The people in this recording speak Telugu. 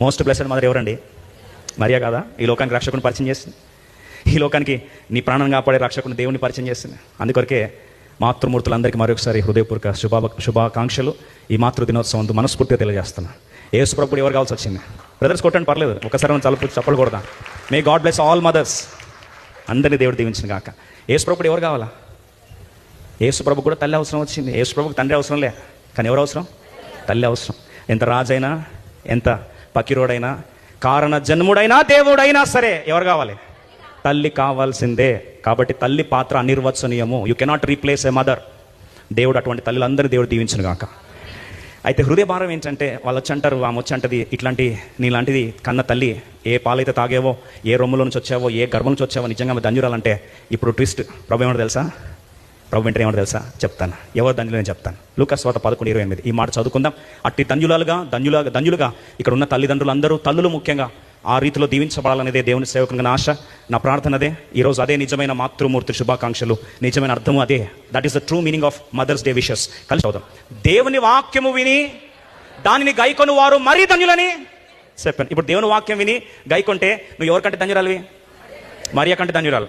మోస్ట్ బ్లెస్డ్ మదర్ ఎవరండి? మరియా కాదా? ఈ లోకానికి రక్షకుని పరిచయం చేస్తుంది. ఈ లోకానికి నీ ప్రాణం కాపాడే రక్షకుని దేవుని పరిచయం చేస్తుంది. అందుకొరకే మాతృమూర్తులందరికీ మరొకసారి హృదయపూర్వక శుభాకాంక్షలు. ఈ మాతృ దినోత్సవం మనస్ఫూర్తిగా తెలియజేస్తున్నా. యేసు ప్రభుడు ఎవరు కావాల్సి వచ్చింది? బ్రదర్స్ కొట్టండి, పర్లేదు. ఒకసారి మనం చప్పలు కొడదాం. May God bless all mothers. అందరినీ దేవుడు దీవించిన కాక. యేసు ప్రభుడు ఎవరు కావాలా? యేసు ప్రభు కూడా తల్లి అవసరం వచ్చింది. యేసు ప్రభుకి తండ్రి అవసరం లే, కానీ ఎవరు అవసరం? తల్లి అవసరం. ఎంత రాజైనా, ఎంత పకిరోడైనా, కారణ జన్ముడైనా, దేవుడైనా సరే ఎవరు కావాలి? తల్లి కావాల్సిందే. కాబట్టి తల్లి పాత్ర అనిర్వచనీయము. You cannot replace a mother. దేవుడు అటువంటి తల్లిలందరినీ దేవుడు దీవించును గాక. అయితే హృదయ భారం ఏంటంటే, వాళ్ళు వచ్చి అంటారు, ఆమె వచ్చి అంటది, ఇట్లాంటి నీలాంటిది కన్న తల్లి, ఏ పాలైతే తాగేవో, ఏ రొమ్ములో నుంచి వచ్చావో, ఏ గర్భం నుంచి వచ్చావో, నిజంగా ఆమె ధన్యురాలంటే, ఇప్పుడు ట్విస్ట్. ప్రభు ఏమన్నా తెలుసా? ప్రభు వెంటనే ఏమన్నా తెలుసా? చెప్తాను. ఎవరు ధన్యులు నేను చెప్తాను. లూకాసు వార్త 11:28 ఈ మాట చదువుకుందాం. అట్టి ధన్యులుగా ఇక్కడ ఉన్న తల్లిదండ్రులు అందరూ, తల్లులు ముఖ్యంగా ఆ రీతిలో దీవించబడాలనేదే దేవుని సేవకునిగా నా ఆశ, నా ప్రార్థన అదే. ఈరోజు అదే నిజమైన మాతృమూర్తి శుభాకాంక్షలు, నిజమైన అర్థము అదే. That is the true meaning of mothers day wishes. కలిసి చదువుదాం. దేవుని వాక్యము విని దానిని గైకొను వారు మరీ ధన్యులని చెప్పాను. ఇప్పుడు దేవుని వాక్యం విని గైకొంటే నువ్వు ఎవరికంటే ధన్యురాలివి? మరియా కంటే ధన్యురాలు.